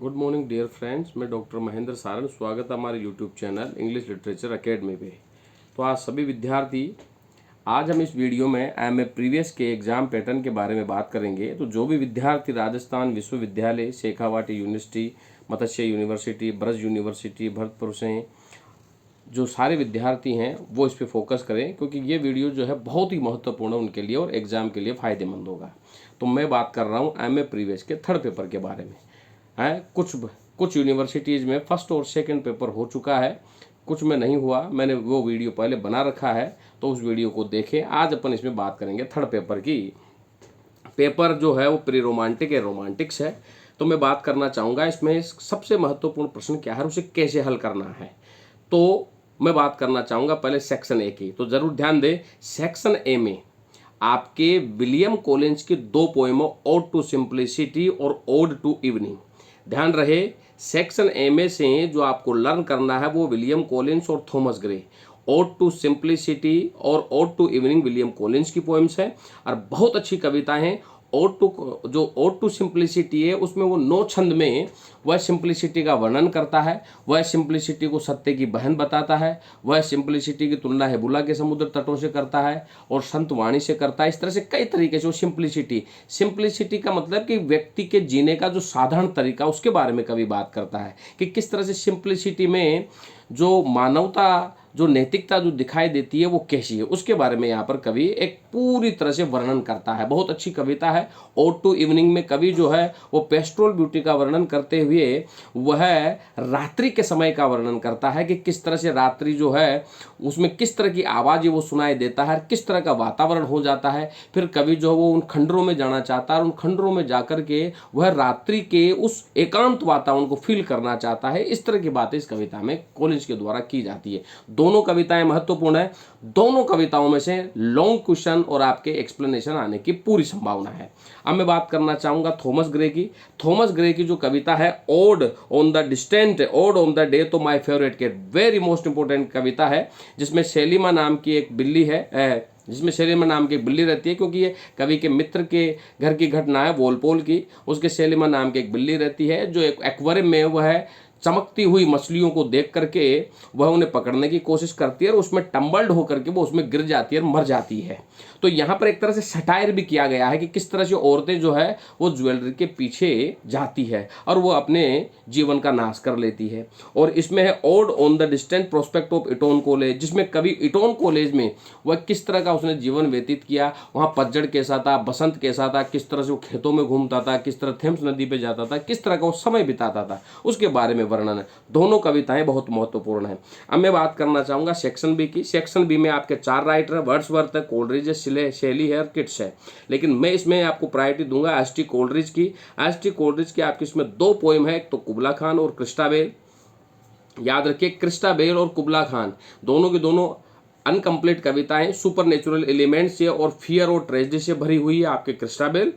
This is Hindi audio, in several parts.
गुड मॉर्निंग डियर फ्रेंड्स, मैं डॉक्टर महेंद्र सारन। स्वागत है हमारे YouTube channel English literature academy पे। तो आज सभी विद्यार्थी, आज हम इस वीडियो में एमए प्रीवियस के एग्ज़ाम पैटर्न के बारे में बात करेंगे। तो जो भी विद्यार्थी राजस्थान विश्वविद्यालय, शेखावाटी यूनिवर्सिटी, मत्स्य यूनिवर्सिटी, ब्रज यूनिवर्सिटी, भरतपुर से जो सारे विद्यार्थी हैं वो इस पर फोकस करें, क्योंकि ये वीडियो जो है बहुत ही महत्वपूर्ण है उनके लिए और एग्ज़ाम के लिए फ़ायदेमंद होगा। तो मैं बात कर रहा हूँ एमए प्रीवियस के थर्ड पेपर के बारे में। है कुछ यूनिवर्सिटीज़ में फर्स्ट और सेकंड पेपर हो चुका है, कुछ में नहीं हुआ। मैंने वो वीडियो पहले बना रखा है, तो उस वीडियो को देखें। आज अपन इसमें बात करेंगे थर्ड पेपर की। पेपर जो है वो प्री रोमांटिक है, रोमांटिक्स है। तो मैं बात करना चाहूँगा इसमें सबसे महत्वपूर्ण प्रश्न क्या है, उसे कैसे हल करना है। तो मैं बात करना चाहूँगा पहले सेक्शन ए की। तो ज़रूर ध्यान दें, सेक्शन ए में आपके विलियम कॉलिंस की दो पोएमों, ओड टू सिंप्लिसिटी और ओड टू इवनिंग। ध्यान रहे, सेक्शन ए में से जो आपको लर्न करना है वो विलियम कॉलिंस और Thomas Gray. Ode to simplicity और ode to evening William Collins की पोएम्स है और बहुत अच्छी कविताएं हैं। ओड टू सिंप्लिसिटी है, उसमें वो 9 छंद में वह सिंप्लिसिटी का वर्णन करता है, वह सिंप्लिसिटी को सत्य की बहन बताता है, वह सिंप्लिसिटी की तुलना हेबुला के समुद्र तटों से करता है और संत वाणी से करता है। इस तरह से कई तरीके से वो सिंप्लिसिटी का मतलब कि व्यक्ति के जीने का जो साधारण तरीका, उसके बारे में कवि बात करता है कि किस तरह से सिंप्लिसिटी में जो मानवता, जो नैतिकता जो दिखाई देती है वो कैसी है, उसके बारे में यहाँ पर कवि एक पूरी तरह से वर्णन करता है। बहुत अच्छी कविता है। ओड टू इवनिंग में कवि जो है वो पेस्ट्रोल ब्यूटी का वर्णन करते हुए वह रात्रि के समय का वर्णन करता है कि किस तरह से रात्रि जो है उसमें किस तरह की आवाज़ वो सुनाई देता है, किस तरह का वातावरण हो जाता है। फिर कवि जो है वो उन खंडरों में जाना चाहता है और उन खंडरों में जाकर के वह रात्रि के उस एकांत वातावरण को फील करना चाहता है। इस तरह की बातें इस कविता में कॉलिंस के द्वारा की जाती है। दोनों कविताएं महत्वपूर्ण है। दोनों कविताओं में से लॉन्ग क्वेश्चन और आपके एक्सप्लेनेशन आने की पूरी संभावना है। अब मैं बात करना चाहूंगा थॉमस ग्रे की। थॉमस ग्रे की जो कविता है ode on the distant, odd on the day, तो माय फेवरेट के वेरी मोस्ट इंपोर्टेंट कविता है, जिसमें सेलिमा नाम की एक बिल्ली है, जिसमें सेलिमा नाम की एक बिल्ली रहती है, क्योंकि ये कवि के मित्र के घर की घटना है, वॉलपोल की। उसके सेलिमा नाम की एक बिल्ली रहती है जो एक एक्वेरियम में वह चमकती हुई मछलियों को देख करके वह उन्हें पकड़ने की कोशिश करती है और उसमें टम्बल्ड होकर के वो उसमें गिर जाती है और मर जाती है। तो यहाँ पर एक तरह से सटायर भी किया गया है कि किस तरह से औरतें जो है वो ज्वेलरी के पीछे जाती है और वो अपने जीवन का नाश कर लेती है। और इसमें है ode on the distant prospect of Eton college, जिसमें कभी इटोन कॉलेज में वह किस तरह का उसने जीवन व्यतीत किया, वहाँ पतझड़ कैसा था, बसंत कैसा था, किस तरह से वो खेतों में घूमता था, किस तरह थेम्स नदी पे जाता था, किस तरह का वो समय बिताता था, उसके बारे में वर्णन है। दोनों कविताएं बहुत महत्वपूर्ण हैं। अब मैं बात करना चाहूंगा सेक्शन बी की। सेक्शन बी में आपके 4 राइटर है, वर्ड्सवर्थ है, कोलरिज है, शेली है और किट्स है। लेकिन मैं इसमें आपको प्रायोरिटी दूंगा एस.टी. कोलरिज की। एस.टी. कोलरिज की आपकी इसमें 2 पोएम है, एक तो कुबला खान और क्रिस्टाबेल। याद रखिए, क्रिस्टाबेल और कुबला खान दोनों की दोनों अनकंप्लीट कविताएं, सुपर नेचुरल एलिमेंट्स से और फियर और ट्रेजेडी से भरी हुई है आपके क्रिस्टाबेल।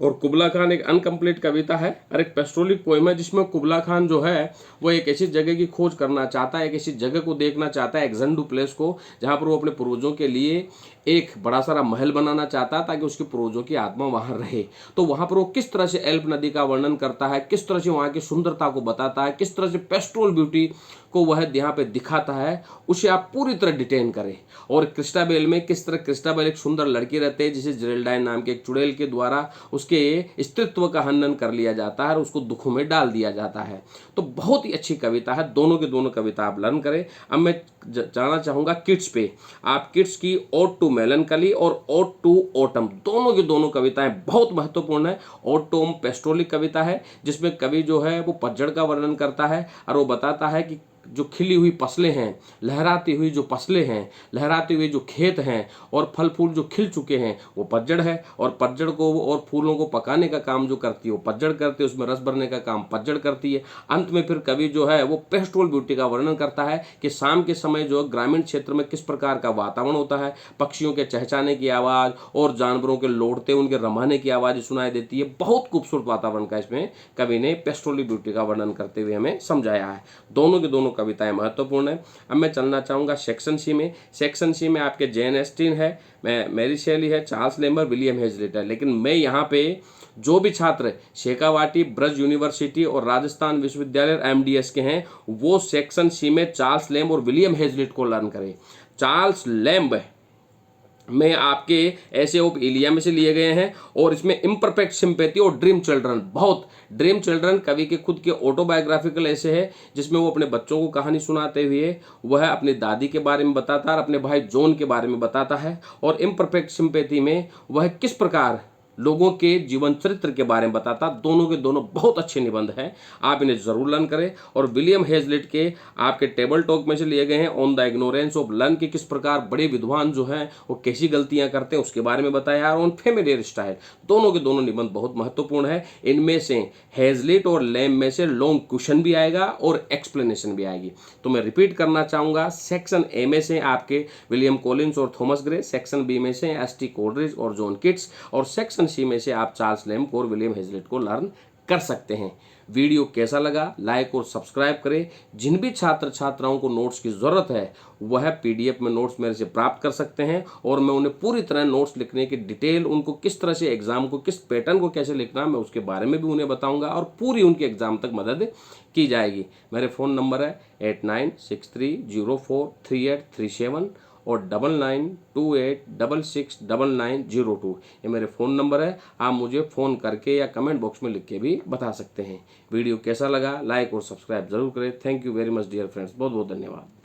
और कुबला खान एक अनकंप्लीट कविता है और एक पेस्ट्रोलिक पोएम है, जिसमें कुबला खान जो है वो एक ऐसी जगह की खोज करना चाहता है, एक ऐसी जगह को देखना चाहता है, एक जंडू प्लेस को, जहाँ पर वो अपने पूर्वजों के लिए एक बड़ा सारा महल बनाना चाहता है ताकि उसके पूर्वजों की आत्मा वहाँ रहे। तो वहाँ पर वो किस तरह से एल्प नदी का वर्णन करता है, किस तरह से वहाँ की सुंदरता को बताता है, किस तरह से पेस्ट्रोल ब्यूटी को वह यहाँ पे दिखाता है, उसे आप पूरी तरह डिटेन करें। और क्रिस्टाबेल में किस तरह क्रिस्टाबेल एक सुंदर लड़की रहती है जिसे जेरेल्डाइन नाम के एक चुड़ैल के द्वारा उसके स्त्रीत्व का हनन कर लिया जाता है और उसको दुखों में डाल दिया जाता है। तो बहुत ही अच्छी कविता है, दोनों की दोनों कविता आप लर्न करें। अब मैं जाना चाहूँगा किड्स पे। आप किड्स की ओड टू मेलनकली और ओड टू ऑटम, दोनों की दोनों कविताएं बहुत महत्वपूर्ण है। ओड टू पेस्ट्रोलिक कविता है, जिसमें कवि जो है वो पतझड़ का वर्णन करता है और वो बताता है कि जो खिली हुई फसलें हैं, लहराती हुई जो फसलें हैं, लहराते हुए जो खेत हैं और फल फूल जो खिल चुके हैं, वो पतझड़ है। और पतझड़ को और फूलों को पकाने का काम जो करती है वो पतझड़ करती है, उसमें रस भरने का काम पतझड़ करती है। अंत में फिर कवि जो है वो पेस्ट्रोल ब्यूटी का वर्णन करता है कि शाम के समय जो ग्रामीण क्षेत्र में किस प्रकार का वातावरण होता है, पक्षियों के चहचहाने की आवाज़ और जानवरों के लौटते उनके रमाने की आवाज़ सुनाई देती है। बहुत खूबसूरत वातावरण का इसमें कवि ने पेस्ट्रोलिक ब्यूटी का वर्णन करते हुए हमें समझाया है। दोनों के दोनों कविताएं महत्वपूर्ण है। अब मैं चलना चाहूँगा सेक्शन सी में। सेक्शन सी में आपके जैन ऑस्टिन है, मैरी शेली है, चार्ल्स लेम्बर, विलियम हेजलिट है। लेकिन मैं यहाँ पे जो भी छात्र शेखावाटी, ब्रज यूनिवर्सिटी और राजस्थान विश्वविद्यालय MDS के हैं वो सेक्शन सी में चार्ल्स लैम्ब और विलियम हेजलिट को लर्न करें। चार्ल्स लैम्ब में आपके ऐसे ऑफ इलिया में से लिए गए हैं और इसमें इम्परफेक्ट सिंपैथी और ड्रीम चिल्ड्रन, बहुत ड्रीम चिल्ड्रन कवि के खुद के ऑटोबायोग्राफिकल ऐसे है जिसमें वो अपने बच्चों को कहानी सुनाते हुए वह अपनी दादी के बारे में बताता है और अपने भाई जॉन के बारे में बताता है। और इम्परफेक्ट सिंपैथी में वह किस प्रकार लोगों के जीवन चरित्र के बारे में बताता। दोनों के दोनों बहुत अच्छे निबंध हैं, आप इन्हें जरूर लर्न करें। और विलियम हेजलिट के आपके टेबल टॉक में से लिए गए हैं on the ignorance of learn, के किस प्रकार बड़े विद्वान जो हैं वो कैसी गलतियां करते हैं उसके बारे में बताया। और ऑन फेमिलियर स्टाइल, दोनों के दोनों निबंध बहुत महत्वपूर्ण है। इनमें से हेजलिट और लैम्ब में से लॉन्ग क्वेश्चन भी आएगा और एक्सप्लेनेशन भी आएगी। तो मैं रिपीट करना चाहूंगा, सेक्शन ए में से आपके विलियम कॉलिंस और थॉमस ग्रे, सेक्शन बी में से ST कोलरिज और जॉन किट्स, और सेक्शन सी में से आप चार्ल्स लैम्ब और विलियम हेजलिट को लर्न कर सकते हैं। वीडियो कैसा लगा लाइक और सब्सक्राइब करें। जिन भी छात्र छात्राओं को नोट्स की जरूरत है वह PDF में नोट्स मेरे से प्राप्त कर सकते हैं और मैं उन्हें पूरी तरह नोट्स लिखने की डिटेल, उनको किस तरह से एग्जाम को किस पैटर्न को कैसे लिखना मैं उसके बारे में भी उन्हें बताऊंगा और पूरी उनके एग्जाम तक मदद की जाएगी। मेरे फ़ोन नंबर है 8963043837 और 9928669902। ये मेरे फ़ोन नंबर है, आप मुझे फ़ोन करके या कमेंट बॉक्स में लिख के भी बता सकते हैं। वीडियो कैसा लगा लाइक और सब्सक्राइब जरूर करें। Thank you very much dear friends, बहुत बहुत धन्यवाद।